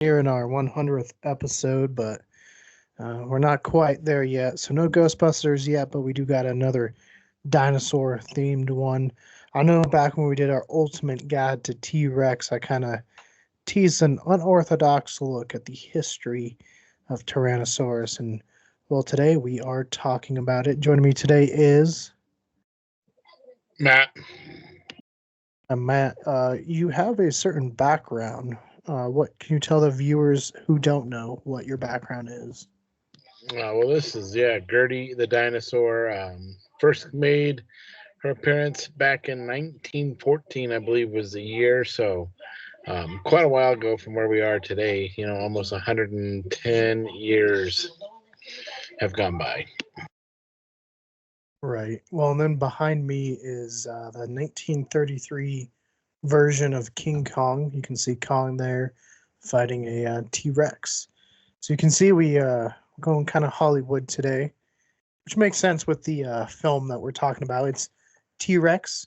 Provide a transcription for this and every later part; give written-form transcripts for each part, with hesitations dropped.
here in our 100th episode, but we're not quite there yet. So no Ghostbusters yet, but we do got another dinosaur themed one. I know back when we did our ultimate guide to T.rex, I kind of teased an unorthodox look at the history of Tyrannosaurus, and well, today we are talking about it. Joining me today is Matt. Matt. You have a certain background. What can you tell the viewers who don't know what your background is? Well, this is Gertie the dinosaur. First made her appearance back in 1914, I believe was the year. So quite a while ago from where we are today. Almost 110 years have gone by. Right. Well, and then behind me is the 1933 version of King Kong. You can see Kong there fighting a T-rex. So you can see we're going kind of Hollywood today, which makes sense with the film that we're talking about. It's T-rex,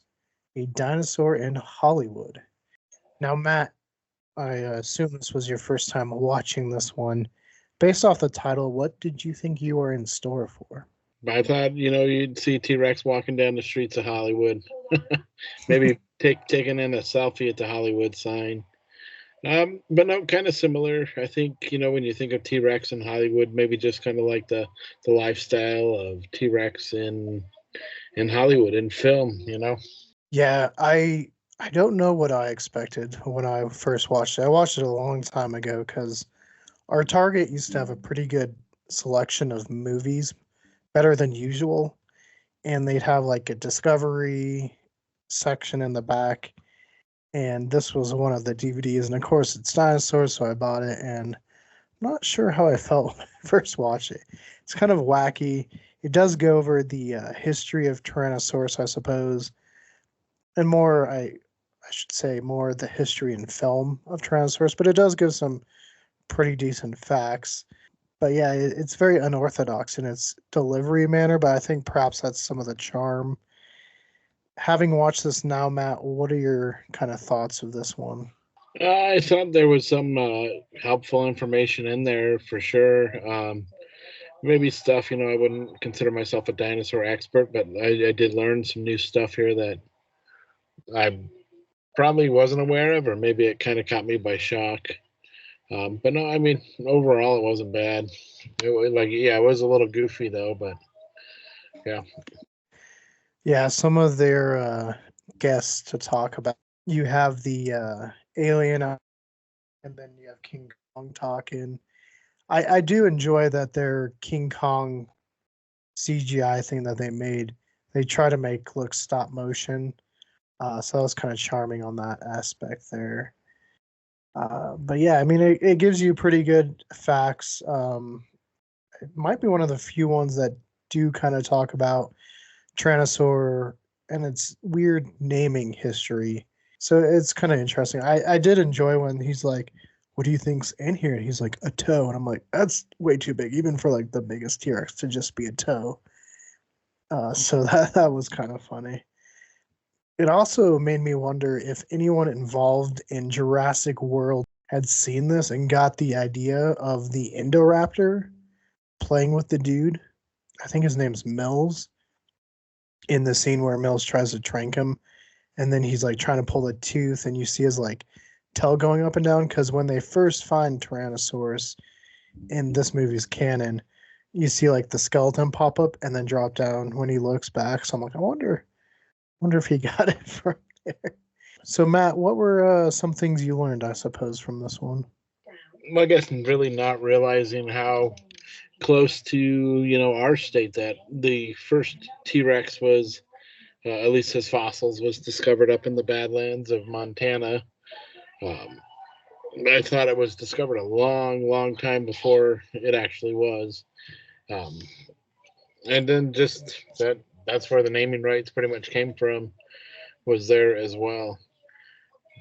a dinosaur in Hollywood. Now, Matt, I assume this was your first time watching this one. Based off the title, what did you think you were in store for? But I thought you'd see T Rex walking down the streets of Hollywood, maybe taking in a selfie at the Hollywood sign. But no, kind of similar. I think when you think of T Rex in Hollywood, maybe just kind of like the lifestyle of T Rex in Hollywood in film. Yeah, I don't know what I expected when I first watched it. I watched it a long time ago because our Target used to have a pretty good selection of movies, better than usual, and they'd have like a Discovery section in the back, and this was one of the DVDs, and of course it's dinosaurs, so I bought it, and I'm not sure how I felt when I first watched it. It's kind of wacky. It does go over the history of Tyrannosaurus, I suppose, and more I should say more the history and film of Tyrannosaurus, but it does give some pretty decent facts. But yeah, it's very unorthodox in its delivery manner, but I think perhaps that's some of the charm. Having watched this now, Matt, what are your kind of thoughts of this one? I thought there was some helpful information in there for sure. Maybe stuff I wouldn't consider myself a dinosaur expert, but I did learn some new stuff here that I probably wasn't aware of, or maybe it kind of caught me by shock. But no, I mean, overall, it wasn't bad. It was a little goofy though, but yeah. Yeah, some of their guests to talk about. You have the alien, and then you have King Kong talking. I do enjoy that their King Kong CGI thing that they made. They try to make look stop motion. So that was kind of charming on that aspect there. But yeah, I mean, it gives you pretty good facts. It might be one of the few ones that do kind of talk about Tyrannosaur and its weird naming history. So it's kind of interesting. I did enjoy when he's like, "What do you think's in here?" And he's like, "A toe," and I'm like, "That's way too big, even for like the biggest T-Rex to just be a toe." So that was kind of funny. It also made me wonder if anyone involved in Jurassic World had seen this and got the idea of the Indoraptor playing with the dude. I think his name's Mills, in the scene where Mills tries to trank him, and then he's like trying to pull the tooth, and you see his like tail going up and down. Because when they first find Tyrannosaurus in this movie's canon, you see like the skeleton pop up and then drop down when he looks back. So I'm like, I wonder if he got it from there. So Matt, what were some things you learned, I suppose, from this one? Well, I guess really not realizing how close to our state that the first T Rex was, at least his fossils, was discovered up in the Badlands of Montana. Um, I thought it was discovered a long, long time before it actually was. Um, and then just that's where the naming rights pretty much came from, was there as well.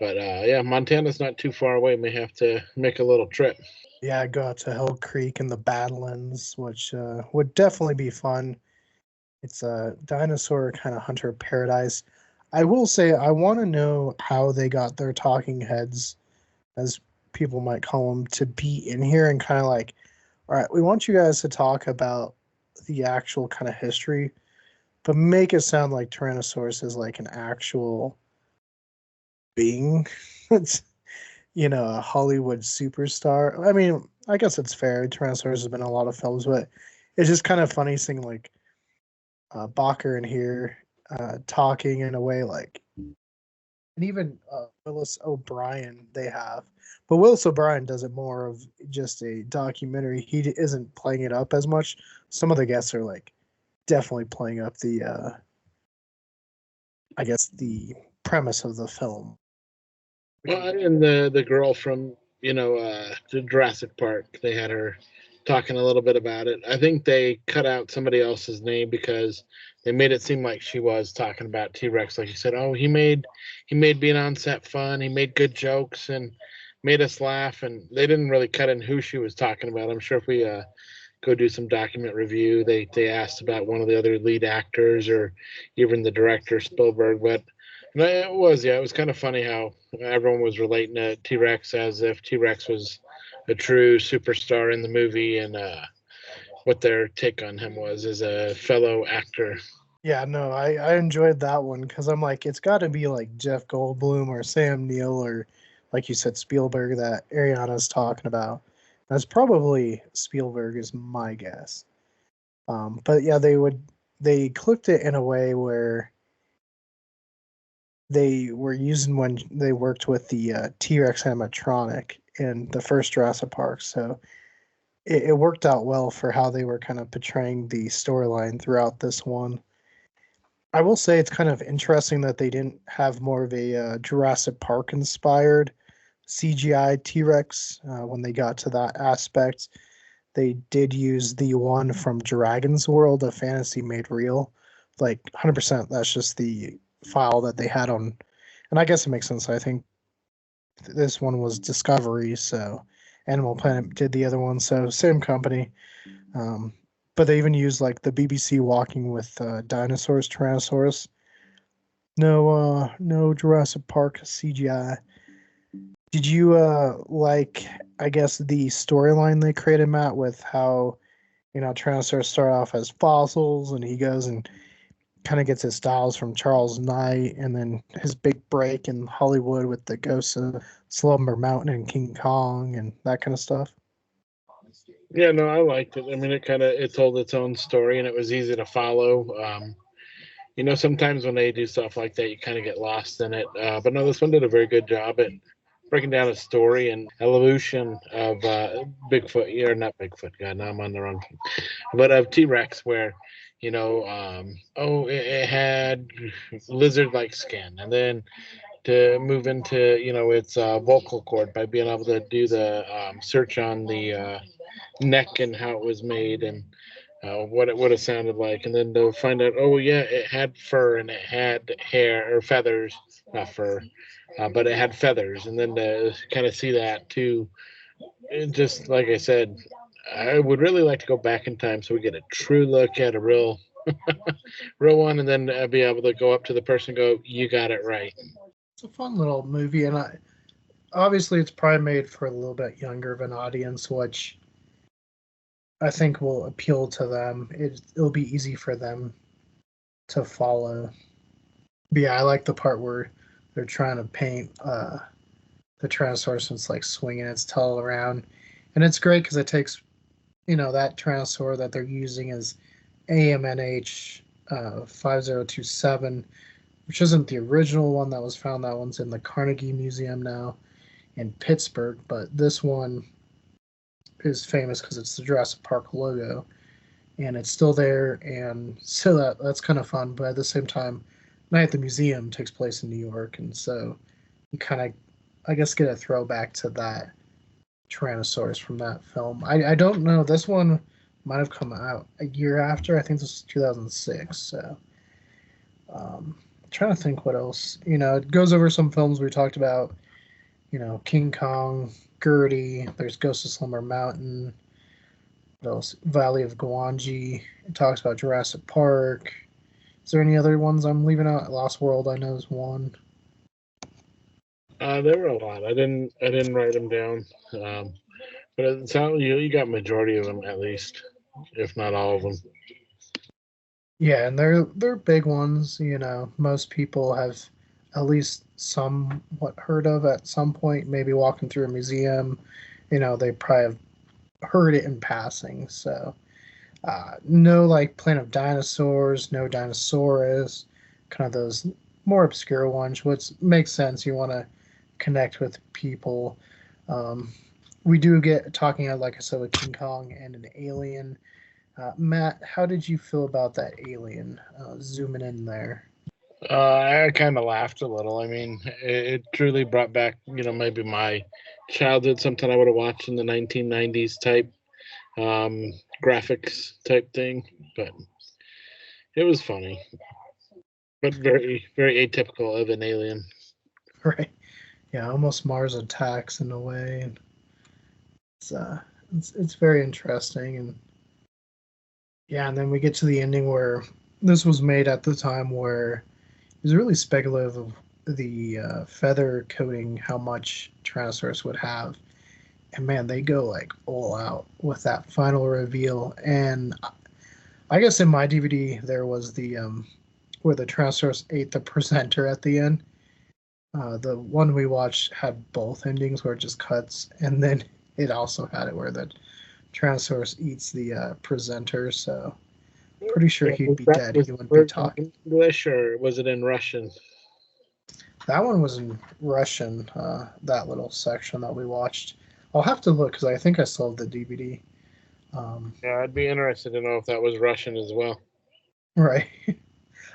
But yeah, Montana's not too far away. May have to make a little trip. Yeah, I go out to Hill Creek and the Badlands, which would definitely be fun. It's a dinosaur kind of hunter paradise. I will say I want to know how they got their talking heads as people might call them, to be in here and kind of like, all right, we want you guys to talk about the actual kind of history, but make it sound like Tyrannosaurus is like an actual being. It's, a Hollywood superstar. I mean, I guess it's fair. Tyrannosaurus has been in a lot of films, but it's just kind of funny seeing like Bacher in here talking in a way like, and even Willis O'Brien they have, but Willis O'Brien does it more of just a documentary. He isn't playing it up as much. Some of the guests are like definitely playing up the, I guess the premise of the film. Well, and the girl from the Jurassic Park, they had her talking a little bit about it. I think they cut out somebody else's name because they made it seem like she was talking about T Rex. Like she said, oh, he made being on set fun. He made good jokes and made us laugh. And they didn't really cut in who she was talking about. I'm sure if we go do some document review, they asked about one of the other lead actors or even the director Spielberg. But it was kind of funny how everyone was relating to T Rex as if T Rex was a true superstar in the movie, and what their take on him was as a fellow actor. Yeah, no, I enjoyed that one because I'm like, it's got to be like Jeff Goldblum or Sam Neill or, like you said, Spielberg that Ariana's talking about. That's probably Spielberg is my guess. But yeah, they clipped it in a way where they were using when they worked with the T-Rex animatronic in the first Jurassic Park, so it worked out well for how they were kind of portraying the storyline throughout this one. I will say it's kind of interesting that they didn't have more of a Jurassic Park inspired CGI T Rex when they got to that aspect. They did use the one from Dragon's World, a fantasy made real. Like 100%, that's just the file that they had on. And I guess it makes sense. I think this one was Discovery, so Animal Planet did the other one, so same company. Um, but they even used like the BBC Walking with Dinosaurs, Tyrannosaurus. No Jurassic Park CGI. Did you like, I guess, the storyline they created, Matt, with how Tyrannosaurus start off as fossils and he goes and kind of gets his styles from Charles Knight, and then his big break in Hollywood with the Ghosts of Slumber Mountain and King Kong and that kind of stuff? Yeah, no, I liked it. I mean, it told its own story and it was easy to follow. Sometimes when they do stuff like that, you kind of get lost in it. But no, this one did a very good job at breaking down a story and evolution of Bigfoot, or not Bigfoot. God, now I'm on the wrong, but of T Rex, where it had lizard-like skin, and then to move into its vocal cord by being able to do the search on the neck and how it was made and what it sounded like, and then to find out, oh yeah, it had fur and it had hair or feathers, not fur, but it had feathers, and then to kind of see that too. Just like I said, I would really like to go back in time so we get a true look at a real one, and then be able to go up to the person and go, "You got it right." It's a fun little movie, and obviously it's probably made for a little bit younger of an audience, which I think will appeal to them. It'll be easy for them to follow. But yeah, I like the part where they're trying to paint the Tyrannosaurus and it's like swinging its tail around, and it's great because it takes that Tyrannosaur that they're using is AMNH 5027, which isn't the original one that was found. That one's in the Carnegie Museum now in Pittsburgh, but this one is famous because it's the Jurassic Park logo, and it's still there, and so that's kind of fun. But at the same time, Night at the Museum takes place in New York, and so you kind of, I guess, get a throwback to that Tyrannosaurus from that film. I don't know. This one might have come out a year after. I think this was 2006. So, trying to think what else. It goes over some films we talked about. King Kong, Gertie. There's Ghost of Slumber Mountain. What else? Valley of Gwangi. It talks about Jurassic Park. Is there any other ones I'm leaving out? Lost World, I know, is one. There were a lot. I didn't write them down. But it sounds you got majority of them at least, if not all of them. Yeah, and they're big ones. You know, most people have at least somewhat heard of at some point. Maybe walking through a museum, you know, they probably have heard it in passing. So, no like Planet of Dinosaurs, no Dinosaurus, kind of those more obscure ones, which makes sense. You want to connect with people. Um, we do get talking, like I said, with King Kong and an alien. Matt, how did you feel about that alien zooming in there? I kind of laughed a little. I mean, it truly brought back, maybe my childhood, something I would have watched in the 1990s type um, graphics type thing. But it was funny, but very, very atypical of an alien. Right? Yeah, almost Mars attacks in a way, and it's it's very interesting, and yeah, and then we get to the ending where this was made at the time where it was really speculative of the feather coating, how much Tyrannosaurus would have, and man, they go like all out with that final reveal. And I guess in my DVD there was the where the Tyrannosaurus ate the presenter at the end. The one we watched had both endings where it just cuts, and then it also had it where the Tyrannosaurus eats the presenter. So pretty sure Yeah, he'd was be that dead. was He the wouldn't be version talking. in English or was it in Russian? That one was in Russian. That little section that we watched. I'll have to look because I think I still have the DVD. Um, Yeah, I'd be interested to know if that was Russian as well. right.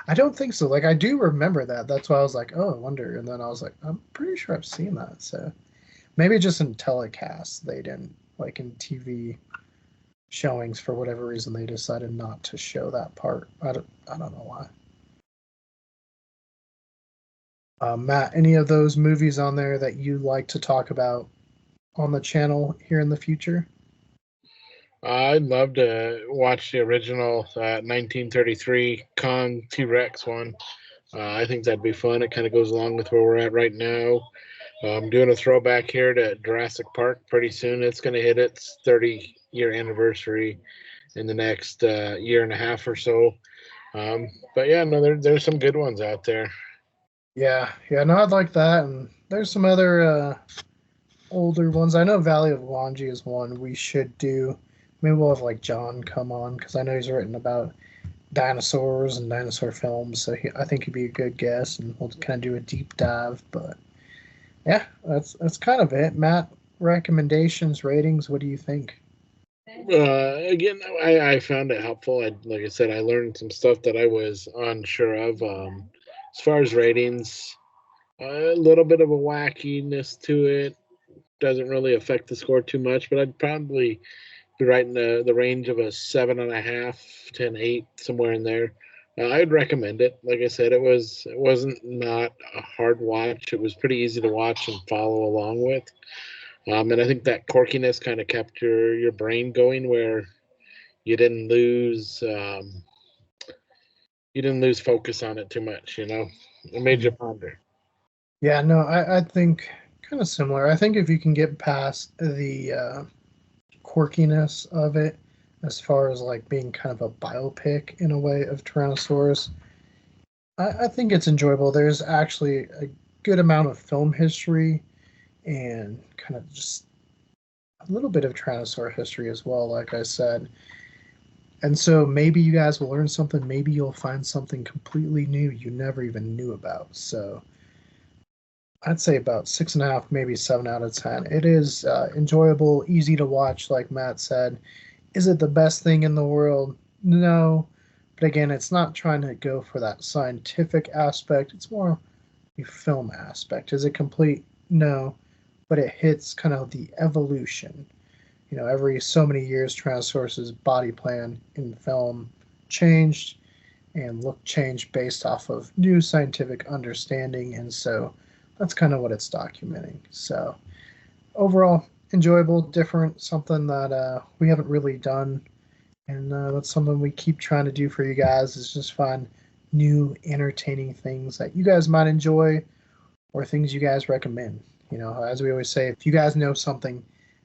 I don't think so. Like I do remember that. That's why I was like, oh, I wonder. And then I was like, I'm pretty sure I've seen that. So maybe just in telecasts they didn't, like in TV showings for whatever reason they decided not to show that part. I don't know why. Matt, any of those movies on there that you like to talk about on the channel here in the future? I'd love to watch the original 1933 Kong T.rex one. I think that'd be fun. It kind of goes along with where we're at right now. Doing a throwback here to Jurassic Park pretty soon. It's going to hit its 30-year anniversary in the next year and a half or so. But yeah, no, there's some good ones out there. Yeah, yeah, no, I'd like that. And there's some other older ones. I know Valley of Wanji is one we should do. Maybe we'll have like John come on because I know he's written about dinosaurs and dinosaur films. So I think he'd be a good guest, and we'll kind of do a deep dive. But yeah, that's kind of it. Matt, recommendations, ratings. What do you think? Again, I found it helpful. Like I said, I learned some stuff that I was unsure of. As far as ratings, a little bit of a wackiness to it. Doesn't really affect the score too much, but I'd probably be right in the range of a 7.5 to an 8, somewhere in there. I'd recommend it. Like I said, it wasn't not a hard watch. It was pretty easy to watch and follow along with. And I think that quirkiness kind of kept your brain going, where you didn't lose you didn't lose focus on it too much. It made you ponder. Yeah, no, I think kind of similar. I think if you can get past the quirkiness of it, as far as like being kind of a biopic in a way of Tyrannosaurus, I think it's enjoyable. There's actually a good amount of film history and kind of just a little bit of Tyrannosaur history as well, like I said. And so maybe you guys will learn something. Maybe you'll find something completely new you never even knew about. So I'd say about 6.5, maybe 7 out of 10. It is enjoyable, easy to watch, like Matt said. Is it the best thing in the world? No. But again, it's not trying to go for that scientific aspect. It's more the film aspect. Is it complete? No. But it hits kind of the evolution. You know, every so many years, Tyrannosaurus's body plan in film changed and look changed based off of new scientific understanding. And so that's kind of what it's documenting. So overall, enjoyable, different, something that we haven't really done. And that's something we keep trying to do for you guys is just find new entertaining things that you guys might enjoy or things you guys recommend. You know, as we always say, if you guys know something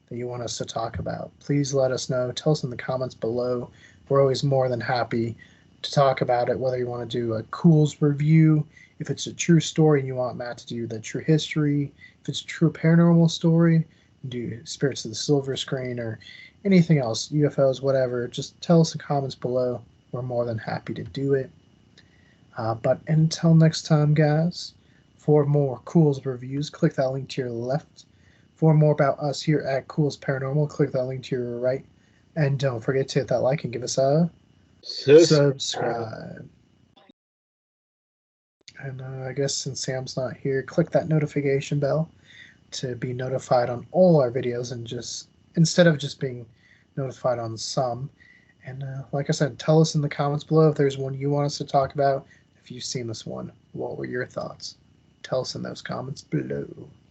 that you want us to talk about, please let us know. Tell us in the comments below. We're always more than happy to talk about it, whether you want to do a Culz review, if it's a true story and you want Matt to do the true history, if it's a true paranormal story, do Spirits of the Silver Screen or anything else, UFOs, whatever. Just tell us in the comments below. We're more than happy to do it. But until next time, guys, for more Culz reviews, click that link to your left. For more about us here at Culz Paranormal, click that link to your right. And don't forget to hit that like and give us a subscribe. And I guess since Sam's not here, click that notification bell to be notified on all our videos and just instead of just being notified on some. And like I said, tell us in the comments below if there's one you want us to talk about. If you've seen this one, what were your thoughts? Tell us in those comments below.